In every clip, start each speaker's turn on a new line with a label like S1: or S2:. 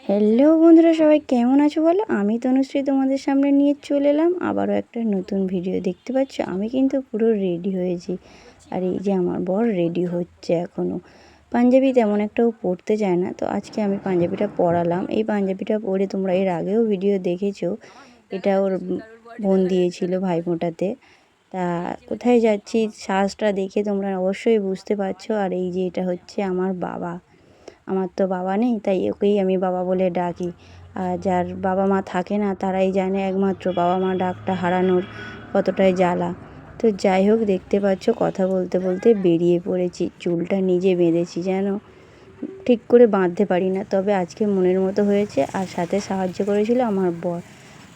S1: Hello বন্ধুরা, সবাই কেমন আছো বলো। আমি তনুশ্রী তোমাদের সামনে নিয়ে চলে এলাম আবারও একটা নতুন ভিডিও। দেখতে পাচ্ছ আমি কিন্তু পুরো রেডি হয়েছি, আর এই যে আমার বর রেডি হচ্ছে এখনও। পাঞ্জাবি তেমন একটাও পরতে চায় না, তো আজকে আমি পাঞ্জাবিটা পরালাম। এই পাঞ্জাবিটা পরে তোমরা এর আগেও ভিডিও দেখেছো, এটা ওর বোন দিয়েছিল ভাইফোঁটাতে। তা কোথায় যাচ্ছি সাজটা দেখে তোমরা অবশ্যই বুঝতে পারছো। আর এই যে এটা হচ্ছে আমার বাবা। আমার তো বাবা নেই, তাই ওকেই আমি বাবা বলে ডাকি। আর যার বাবা মা থাকে না তারাই জানে একমাত্র বাবা মা ডাকটা হারানোর কতটাই জ্বালা। তো যাই হোক, দেখতে পাচ্ছ কথা বলতে বলতে বেরিয়ে পড়েছি। চুলটা নিজে বেঁধেছি, যেন ঠিক করে বাঁধতে পারি না, তবে আজকে মনের মতো হয়েছে। আর সাথে সাহায্য করেছিল আমার বর।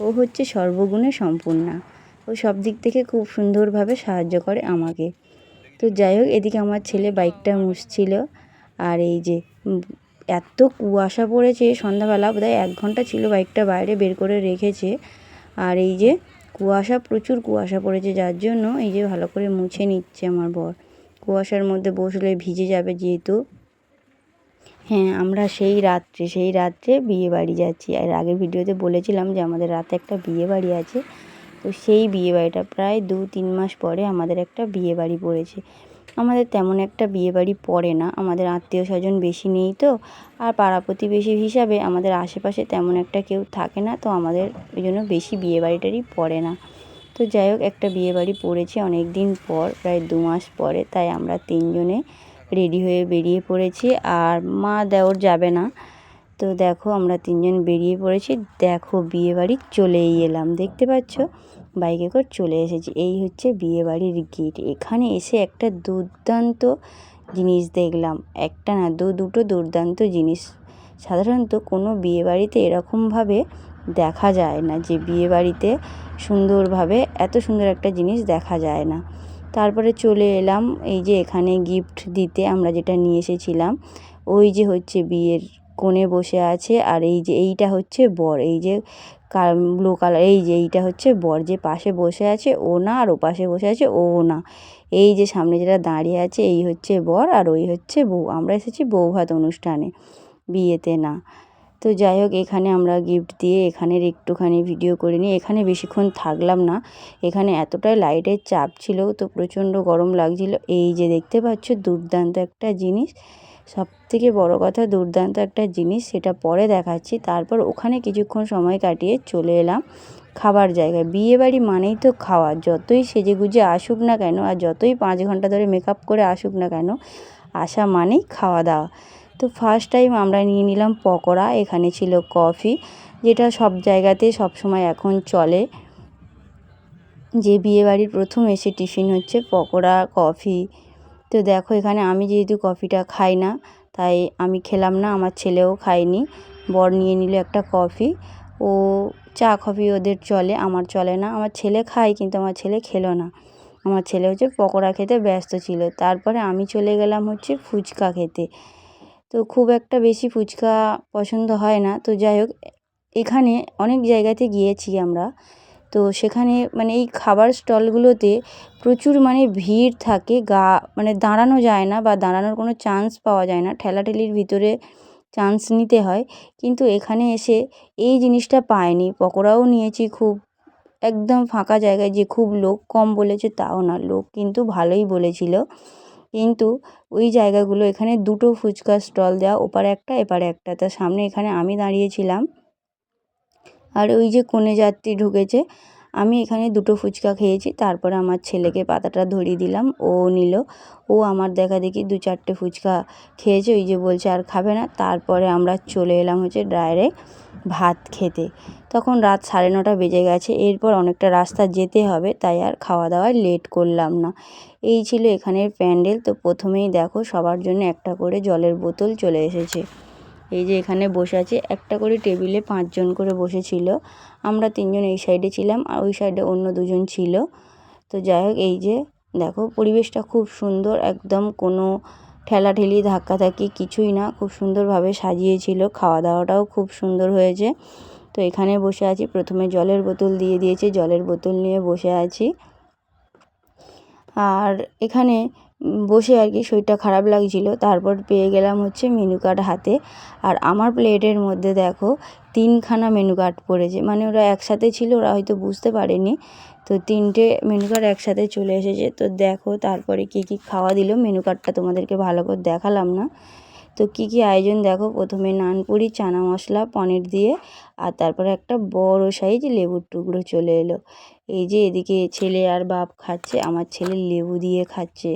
S1: ও হচ্ছে সর্বগুণে সম্পূর্ণা, ও সব দিক থেকে খুব সুন্দরভাবে সাহায্য করে আমাকে। তো যাই হোক, এদিকে আমার ছেলে বাইকটা মুছছিল। আর এই যে এত কুয়াশা পড়েছে, সন্ধ্যাবেলা বোধহয় 1 ঘন্টা ছিল বাইকটা বাইরে বের করে রেখেছে। আর এই যে কুয়াশা, প্রচুর কুয়াশা পড়েছে, যার জন্য এই যে ভালো করে মুছে নিচ্ছে আমার বর। কুয়াশার মধ্যে বসলে ভিজে যাবে যেহেতু। হ্যাঁ, আমরা সেই রাত্রে বিয়ে বাড়ি যাচ্ছি। আর আগের ভিডিওতে বলেছিলাম যে আমাদের রাতে একটা বিয়ে বাড়ি আছে। তো সেই বিয়ে বাড়িটা প্রায় 2-3 মাস পরে আমাদের একটা বিয়ে বাড়ি পড়েছে। আমাদের তেমন একটা বিয়ে বাড়ি পড়ে না, আমাদের আত্মীয় স্বজন বেশি নেই তো। আর পাড়া প্রতিবেশী হিসাবে আমাদের আশেপাশে তেমন একটা কেউ থাকে না, তো আমাদের ওই জন্য বেশি বিয়ে বাড়িটারই পড়ে না। তো যাই হোক, একটা বিয়ে বাড়ি পড়েছে অনেক দিন পর, প্রায় 2 মাস পরে। তাই আমরা 3 জনে রেডি হয়ে বেরিয়ে পড়েছি। আর মা দেওর যাবে না। তো দেখো আমরা 3 জন বেরিয়ে পড়েছি। দেখো বিয়ে বাড়ি চলেই এলাম, দেখতে পাচ্ছ বাইকে করে চলে এসেছি। এই হচ্ছে বিয়ে বাড়ির গেট। এখানে এসে একটা দুর্দান্ত জিনিস দেখলাম, একটা না দুটো দুর্দান্ত জিনিস। সাধারণত কোনো বিয়ে বাড়িতে এরকমভাবে দেখা যায় না, যে বিয়ে বাড়িতে সুন্দরভাবে এত সুন্দর একটা জিনিস দেখা যায় না। তারপরে চলে এলাম এই যে এখানে গিফট দিতে, আমরা যেটা নিয়ে এসেছিলাম। ওই যে হচ্ছে বিয়ের কোণে বসে আছে, আর এই যে এইটা হচ্ছে বর। এই যে ব্লু কালার, এই যে এইটা হচ্ছে বর। যে পাশে বসে আছে ও না, আর ও পাশে বসে আছে ও না। এই যে সামনে যেটা দাঁড়িয়ে আছে এই হচ্ছে বর, আর ওই হচ্ছে বউ। আমরা এসেছি বৌভাত অনুষ্ঠানে, বিয়েতে না। তো যাই হোক, এখানে আমরা গিফট দিয়ে এখানের একটুখানি ভিডিও করে নিই। এখানে বেশিক্ষণ থাকলাম না, এখানে এতটাই লাইটের চাপ ছিল, তো প্রচণ্ড গরম লাগছিল। এই যে দেখতে পাচ্ছ দুর্দান্ত একটা জিনিস, সবথেকে বড় কথা দুর্দান্ত একটা জিনিস, সেটা পরে দেখাচ্ছি। তারপর ওখানে কিছুক্ষণ সময় কাটিয়ে চলে এলাম খাবার জায়গায়। বিয়ে বাড়ি মানেই তো খাওয়া, যতই সেজেগুজে আসুক না কেন, আর যতই 5 ঘন্টা ধরে মেকআপ করে আসুক না কেন, আসা মানেই খাওয়া দাওয়া। তো ফার্স্ট টাইম আমরা নিয়ে নিলাম পকোড়া। এখানে ছিল কফি, যেটা সব জায়গাতে সবসময় এখন চলে, যে বিয়েবাড়ির প্রথম এসে টিফিন হচ্ছে পকোড়া কফি। তো দেখো এখানে আমি যেহেতু কফিটা খাই না, তাই আমি খেলাম না, আমার ছেলেও খায়নি। বর নিয়ে নিল একটা কফি। ও চা কফি ওদের চলে, আমার চলে না। আমার ছেলে খায়, কিন্তু আমার ছেলে খেলো না। আমার ছেলে হচ্ছে পকোড়া খেতে ব্যস্ত ছিল। তারপরে আমি চলে গেলাম হচ্ছে ফুচকা খেতে। তো খুব একটা বেশি ফুচকা পছন্দ হয় না। তো যাই হোক, এখানে অনেক জায়গাতে গিয়েছি আমরা, তো সেখানে মানে এই খাবার স্টলগুলোতে প্রচুর মানে ভিড় থাকে, মানে দাঁড়ানো যায় না, বা দাঁড়ানোর কোনো চান্স পাওয়া যায় না, ঠেলাঠেলির ভিতরে চান্স নিতে হয়। কিন্তু এখানে এসে এই জিনিসটা পাইনি। পকোড়াও নিয়েছি খুব একদম ফাঁকা জায়গায়, যে খুব লোক কম বলেছে তাও না, লোক কিন্তু ভালোই বলেছিল। কিন্তু ওই জায়গাগুলো, এখানে 2টো ফুচকার স্টল দেওয়া, ওপারে একটা এপারে একটা। তার সামনে এখানে আমি দাঁড়িয়েছিলাম, আর ওই যে কনে যাত্রী ঢুকেছে। আমি এখানে 2টো ফুচকা খেয়েছি, তারপরে আমার ছেলেকে পাতাটা ধরিয়ে দিলাম, ও নিল। ও আমার দেখা দেখি 2-4টে ফুচকা খেয়েছে, ওই যে বলছে আর খাবে না। তারপরে আমরা চলে এলাম হচ্ছে ডাইরেক্ট ভাত খেতে। তখন রাত 9:30 বেজে গেছে, এরপর অনেকটা রাস্তা যেতে হবে, তাই আর খাওয়া দাওয়ায় লেট করলাম না। এই ছিল এখানের প্যান্ডেল। তো প্রথমেই দেখো সবার জন্য একটা করে জলের বোতল চলে এসেছে। এই যে এখানে বসে আছে, একটা করে টেবিলে 5 জন করে বসেছিল। আমরা 3 জন এই সাইডে ছিলাম, আর ওই সাইডে অন্য 2 জন ছিল। তো যাই হোক, এই যে দেখো পরিবেশটা খুব সুন্দর, একদম কোনো ঠেলাঠেলি ধাক্কাধাক্কি কিছুই না, খুব সুন্দরভাবে সাজিয়েছিল। খাওয়া দাওয়াটাও খুব সুন্দর হয়েছে। তো এখানে বসে আছি, প্রথমে জলের বোতল দিয়ে দিয়েছে, জলের বোতল নিয়ে বসে আছি। আর এখানে বসে আর কি শরীরটা খারাপ লাগছিল। তারপর পেয়ে গেলাম হচ্ছে মেনু কার্ড হাতে। আর আমার প্লেটের মধ্যে দেখো 3খানা মেনু কার্ড পড়েছে, মানে ওরা একসাথে ছিল, ওরা হয়তো বুঝতে পারেনি, তো 3টে মেনু কার্ড একসাথে চলে এসেছে। তো দেখো তারপরে কী কী খাওয়া দিল, মেনু কার্ডটা তোমাদেরকে ভালো করে দেখালাম না। তো কী কী আয়োজন দেখো, প্রথমে নানপুরি, চানা মশলা, পনির দিয়ে, আর তারপরে একটা বড় সাইজ লেবুর টুকরো চলে এলো। এই যে এদিকে ছেলে আর বাপ খাচ্ছে, আমার ছেলে লেবু দিয়ে খাচ্ছে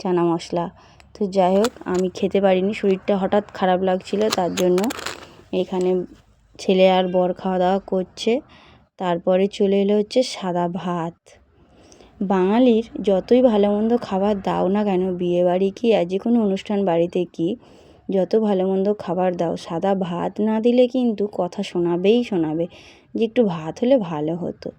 S1: চানা মশলা। তো যাই হোক, আমি খেতে পারিনি, শরীরটা হঠাৎ খারাপ লাগছিল, তার জন্য এখানে ছেলে আর বর খাওয়া দাওয়া করছে। তারপরে চলে এলো হচ্ছে সাদা ভাত। বাঙালির যতই ভালো মন্দ খাবার দাও না কেন, বিয়েবাড়ি কি আর যে কোনো অনুষ্ঠান বাড়িতে কি, যত ভালো মন্দ খাবার দাও, সাদা ভাত না দিলে কিন্তু কথা শোনাবেই শোনাবে যে একটু ভাত হলে ভালো হতো।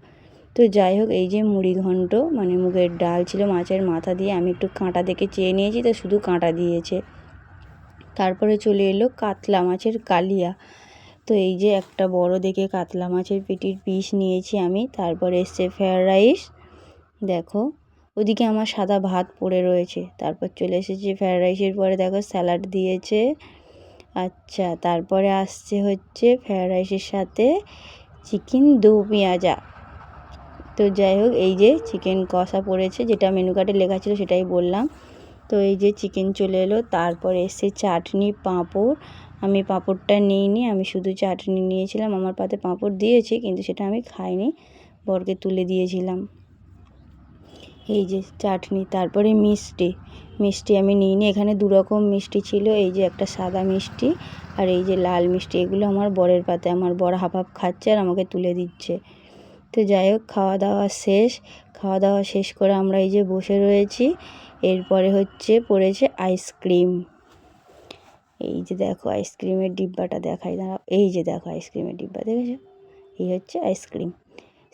S1: তো যাই হোক, এই যে মুড়ি ঘন্ট, মানে মুগের ডাল ছিল মাছের মাথা দিয়ে, আমি একটু কাঁটা দেখে চেয়ে নিয়েছি, তো শুধু কাঁটা দিয়েছে। তারপরে চলে এলো কাতলা মাছের কালিয়া। তো এই যে একটা বড় দেখে কাতলা মাছের পেটির পিস নিয়েছি আমি। তারপরে এসছে ফ্রায়েড রাইস, দেখো ওদিকে আমার সাদা ভাত পড়ে রয়েছে। তারপর চলে এসেছে ফ্রায়েড রাইসের পরে দেখো স্যালাড দিয়েছে। আচ্ছা, তারপরে আসছে হচ্ছে ফ্রায়েড রাইসের সাথে চিকেন দো পেঁয়াজা। তো যাই হোক, এই যে চিকেন কষা পড়েছে, যেটা মেনু কার্ডে লেখা ছিল সেটাই বললাম। তো এই যে চিকেন চলে এলো, তারপরে এসছে চাটনি, পাঁপড়। আমি পাঁপড়টা নিইনি, আমি শুধু চাটনি নিয়েছিলাম। আমার পাতে পাঁপড় দিয়েছে, কিন্তু সেটা আমি খাইনি, বরকে তুলে দিয়েছিলাম। এই যে চাটনি, তারপরে মিষ্টি, মিষ্টি আমি নিইনি, এখানে 2 রকম মিষ্টি ছিল, এই যে একটা সাদা মিষ্টি আর এই যে লাল মিষ্টি, এগুলো আমার বরের পাতে, আমার বর হাফ হাফ খাচ্ছে আর আমাকে তুলে দিচ্ছে। তো যাই হোক, খাওয়া দাওয়া শেষ। খাওয়া দাওয়া শেষ করে আমরা এই যে বসে রয়েছি। এরপরে হচ্ছে পড়েছে আইসক্রিম। এই যে দেখো আইসক্রিমের ডিব্বাটা দেখাই, দাঁড়াও, এই যে দেখো আইসক্রিমের ডিব্বা, দেখেছো, এই হচ্ছে আইসক্রিম।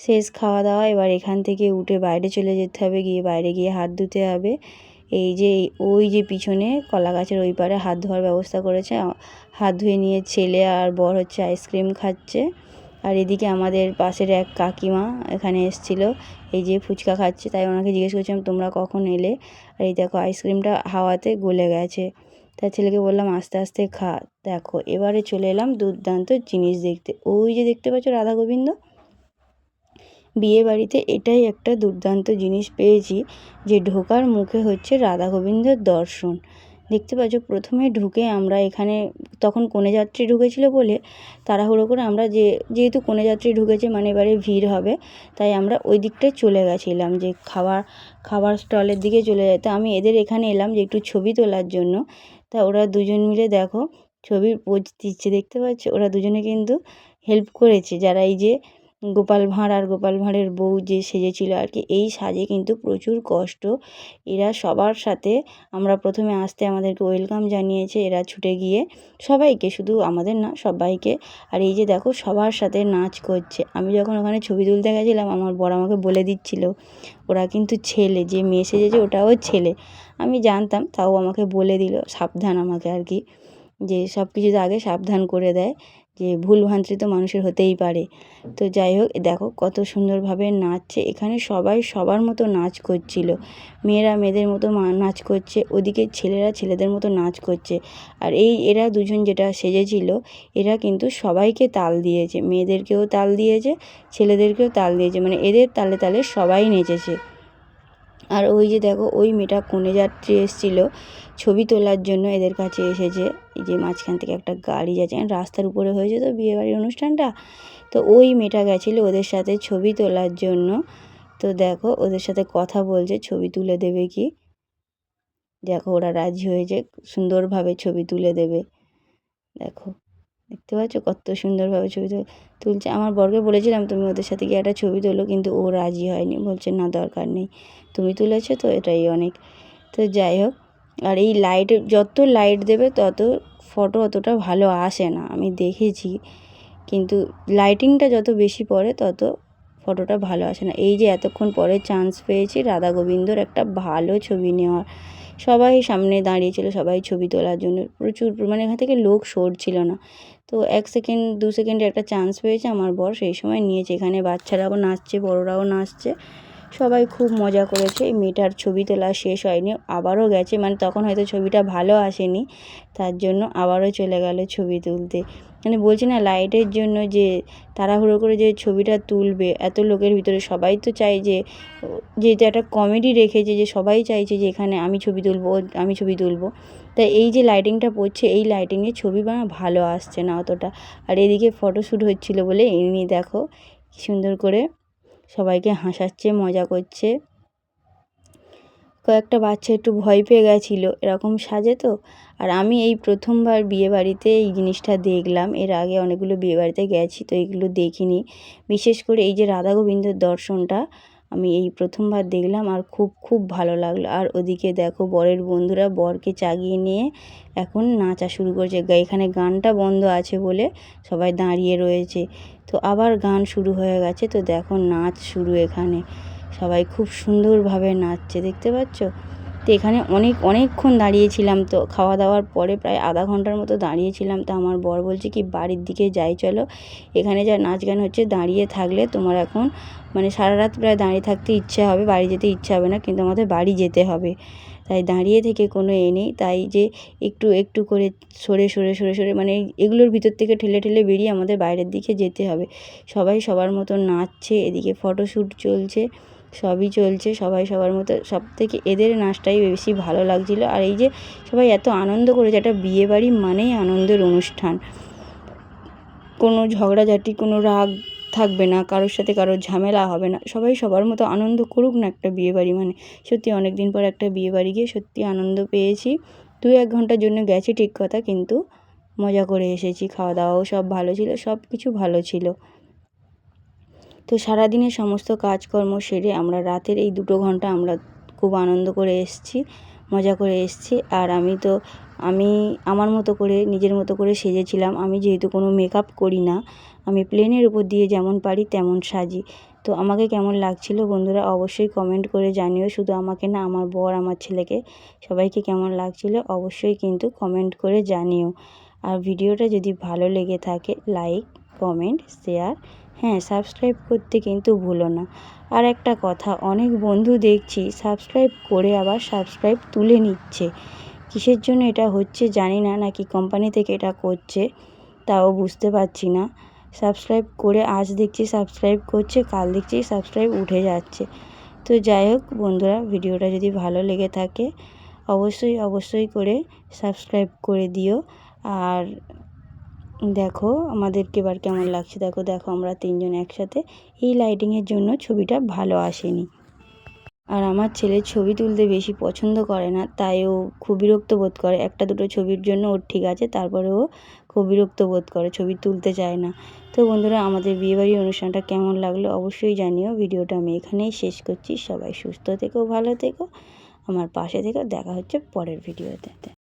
S1: শেষ খাওয়া দাওয়া, এবার এখান থেকে উঠে বাইরে চলে যেতে হবে, গিয়ে বাইরে গিয়ে হাত ধুতে হবে। এই যে ওই যে পিছনে কলা গাছের ওই পারে হাত ধোয়ার ব্যবস্থা করেছে, হাত ধুয়ে নিয়ে ছেলে আর বর হচ্ছে আইসক্রিম খাচ্ছে। আর এদিকে আমাদের পাশের এক কাকিমা এখানে এসেছিলো, এই যে ফুচকা খাচ্ছে, তাই ওনাকে জিজ্ঞেস করছিলাম তোমরা কখন এলে। আর এই দেখো আইসক্রিমটা হাওয়াতে গলে গেছে, তার ছেলেকে বললাম আস্তে আস্তে খা। দেখো এবারে চলে এলাম দুর্দান্ত জিনিস দেখতে, ওই যে দেখতে পাচ্ছ রাধা গোবিন্দ। বিয়ে বাড়িতে এটাই একটা দুর্দান্ত জিনিস পেয়েছি, যে ঢোকার মুখে হচ্ছে রাধা গোবিন্দের দর্শন। দেখতে পাচ্ছ, প্রথমে ঢুকে আমরা এখানে, তখন কনে যাত্রী ঢুকেছিল বলে তাড়াহুড়ো করে আমরা, যেহেতু কনে যাত্রী ঢুকেছে মানে এবারে ভিড় হবে, তাই আমরা ওই দিকটায় চলে গেছিলাম, যে খাবার স্টলের দিকে চলে যেতে। আমি এদের এখানে এলাম যে একটু ছবি তোলার জন্য। তা ওরা দুজন মিলে দেখো ছবির পোজ দিচ্ছে, দেখতে পাচ্ছ, ওরা দুজনে কিন্তু হেল্প করেছে, যারা এই যে গোপাল ভাঁড় আর গোপাল ভাঁড়ের বউ যে সেজেছিল আর কি, এই সাজে কিন্তু প্রচুর কষ্ট। এরা সবার সাথে, আমরা প্রথমে আসতে আমাদেরকে ওয়েলকাম জানিয়েছে, এরা ছুটে গিয়ে সবাইকে, শুধু আমাদের না সবাইকে, আর এই যে দেখো সবার সাথে নাচ করছে। আমি যখন ওখানে ছবি তুলতে গেছিলাম, আমার বর আমাকে বলে দিচ্ছিল ওরা কিন্তু ছেলে, যে মেয়ে সেজেছে ওটাও ছেলে। আমি জানতাম, তাও আমাকে বলে দিল, সাবধান আমাকে আর কি, যে সব কিছুতে আগে সাবধান করে দেয়, যে ভুলভ্রান্তি তো মানুষের হতেই পারে। তো যাই হোক, দেখো কত সুন্দরভাবে নাচছে, এখানে সবাই সবার মতো নাচ করছিল, মেয়েরা মেয়েদের মতো নাচ করছে, ওদিকে ছেলেরা ছেলেদের মতো নাচ করছে। আর এরা দুজন যেটা সেজেছিল, এরা কিন্তু সবাইকে তাল দিয়েছে, মেয়েদেরকেও তাল দিয়েছে, ছেলেদেরকেও তাল দিয়েছে, মানে এদের তালে তালে সবাই নেচেছে। আর ওই যে দেখো ওই মেয়েটা কনে যাত্রী এসেছিলো ছবি তোলার জন্য, এদের কাছে এসেছে। এই যে মাঝখান থেকে একটা গাড়ি যাচ্ছে, রাস্তার উপরে হয়েছে তো বিয়েবাড়ির অনুষ্ঠানটা, তো ওই মেয়েটা গেছিলো ওদের সাথে ছবি তোলার জন্য। তো দেখো ওদের সাথে কথা বলছে ছবি তুলে দেবে কি, দেখো ওরা রাজি হয়েছে, সুন্দরভাবে ছবি তুলে দেবে। দেখো দেখতে পাচ্ছ কত সুন্দরভাবে ছবি তুলছে। আমার বরকে বলেছিলাম তুমি ওদের সাথে গিয়ে একটা ছবি তোলো, কিন্তু ও রাজি হয়নি, বলছে না দরকার নেই, তুমি তুলেছো তো এটাই অনেক। তো যাই হোক, আর এই যত লাইট দেবে তত ফটো অতটা ভালো আসে না, আমি দেখেছি, কিন্তু লাইটিংটা যত বেশি পড়ে তত ফটোটা ভালো আসে না। এই যে এতক্ষণ পরে চান্স পেয়েছি রাধা গোবিন্দর একটা ভালো ছবি নেওয়ার, সবাই সামনে দাঁড়িয়েছিল, সবাই ছবি তোলার জন্য, প্রচুর, মানে এখান থেকে লোক সরছিল না। তো 1 সেকেন্ড 2 সেকেন্ডে একটা চান্স পেয়েছে আমার বর, সেই সময় নিয়েছে। এখানে বাচ্চারাও নাচছে, বড়রাও নাচছে, সবাই খুব মজা করেছে। এই মেয়েটার ছবি তোলা শেষ হয়নি, আবারও গেছে, মানে তখন হয়তো ছবিটা ভালো আসেনি, তার জন্য আবারও চলে গেল ছবি তুলতে। মানে বলছি না, লাইটের জন্য যে তাড়াহুড়ো করে যে ছবিটা তুলবে এত লোকের ভিতরে, সবাই তো চায় যে, যেহেতু একটা কমেডি রেখেছে যে সবাই চাইছে যে এখানে আমি ছবি তুলবো, আমি ছবি তুলবো, তাই এই যে লাইটিংটা পড়ছে, এই লাইটিংয়ে ছবি ভালো আসছে না অতটা। আর এদিকে ফটোশ্যুট হচ্ছিলো বলে এমনি দেখো সুন্দর করে সবাইকে হাসাচ্ছে, মজা করছে। কয়েকটা বাচ্চা একটু ভয় পেয়ে গেছিলো, এরকম সাজে তো। আর আমি এই প্রথমবার বিয়েবাড়িতে এই জিনিসটা দেখলাম, এর আগে অনেকগুলো বিয়েবাড়িতে গেছি তো এগুলো দেখিনি। বিশেষ করে এই যে রাধা গোবিন্দর দর্শনটা আমি এই প্রথমবার দেখলাম, আর খুব খুব ভালো লাগলো। আর ওদিকে দেখো বরের বন্ধুরা বরকে চাগিয়ে নিয়ে এখন নাচা শুরু করেছে। এখানে গানটা বন্ধ আছে বলে সবাই দাঁড়িয়ে রয়েছে, তো আবার গান শুরু হয়ে গেছে। তো দেখো নাচ শুরু, এখানে সবাই খুব সুন্দরভাবে নাচছে, দেখতে পাচ্ছ। তো এখানে অনেকক্ষণ দাঁড়িয়েছিলাম, তো খাওয়া দাওয়ার পরে প্রায় আধা ঘন্টার মতো দাঁড়িয়েছিলাম। তো আমার বর বলছে কি বাড়ির দিকে যাই চলো, এখানে যা নাচ গান হচ্ছে দাঁড়িয়ে থাকলে তোমার এখন মানে সারা রাত প্রায় দাঁড়িয়ে থাকতে ইচ্ছা হবে, বাড়ি যেতে ইচ্ছা হবে না, কিন্তু আমাদের বাড়ি যেতে হবে, তাই দাঁড়িয়ে থেকে কোনো নেই। তাই যে একটু একটু করে সরে সরে সরে সরে মানে এগুলোর ভিতর থেকে ঠেলে ঠেলে বেরিয়ে আমাদের বাইরের দিকে যেতে হবে। সবাই সবার মতো নাচছে, এদিকে ফটোশ্যুট চলছে, সবই চলছে, সবাই সবার মতো। সবথেকে এদের নাচটাই বেশি ভালো লাগছিলো। আর এই যে সবাই এত আনন্দ করেছে, একটা বিয়েবাড়ি মানেই আনন্দের অনুষ্ঠান, কোনো ঝগড়াঝাটি, কোনো রাগ থাকবে না, কারোর সাথে কারোর ঝামেলা হবে না, সবাই সবার মতো আনন্দ করুক না একটা বিয়েবাড়ি মানে। সত্যি অনেক দিন পর একটা বিয়েবাড়ি গিয়ে সত্যি আনন্দ পেয়েছি। 2-1 ঘন্টার জন্য গেছি ঠিক কথা, কিন্তু মজা করে এসেছি। খাওয়া দাওয়াও সব ভালো ছিল, সব কিছু ভালো ছিল। তো সারাদিনের সমস্ত কাজকর্ম সেরে আমরা রাতের এই 2 ঘন্টা আমরা খুব আনন্দ করে এসেছি, মজা করে এসেছি। আর আমি আমার মতো করে নিজের মতো করে সেজেছিলাম। আমি যেহেতু কোনো মেকআপ করি না, আমি প্লেনের উপর দিয়ে যেমন পারি তেমন সাজি। তো আমাকে কেমন লাগছিল বন্ধুরা অবশ্যই কমেন্ট করে জানিও। শুধু আমাকে না, আমার বর, আমার ছেলেকে, সবাইকে কেমন লাগছিল অবশ্যই কিন্তু কমেন্ট করে জানিও। আর ভিডিওটা যদি ভালো লেগে থাকে লাইক, কমেন্ট, শেয়ার, হ্যাঁ সাবস্ক্রাইব করতে কিন্তু ভুলো না। আর একটা কথা, অনেক বন্ধু দেখছি সাবস্ক্রাইব করে আবার সাবস্ক্রাইব তুলে নিচ্ছে, কিসের জন্য এটা হচ্ছে জানি না, নাকি কোম্পানি থেকে এটা করছে তাও বুঝতে পারছি না। সাবস্ক্রাইব করে আজ দেখছি সাবস্ক্রাইব করছে, কাল দেখছি সাবস্ক্রাইব উঠে যাচ্ছে। তো যাই হোক বন্ধুরা, ভিডিওটা যদি ভালো লেগে থাকে অবশ্যই অবশ্যই করে সাবস্ক্রাইব করে দিও। আর দেখো আমাদেরকে এবার কেমন লাগছে, দেখো দেখো আমরা 3 জন একসাথে। এই লাইটিংয়ের জন্য ছবিটা ভালো আসেনি। আর আমার ছেলে ছবি তুলতে বেশি পছন্দ করে না, তাই ও খুব বিরক্ত বোধ করে। 1-2 ছবির জন্য ওর ঠিক আছে, তারপরে ও খুব বিরক্ত বোধ করে, ছবি তুলতে চায় না। তো বন্ধুরা, আমাদের বিয়েবাড়ির অনুষ্ঠানটা কেমন লাগলো অবশ্যই জানিও। ভিডিওটা আমি এখানেই শেষ করছি। সবাই সুস্থ থেকো, ভালো থেকো, আমার পাশে থেকো। দেখা হচ্ছে পরের ভিডিওতে।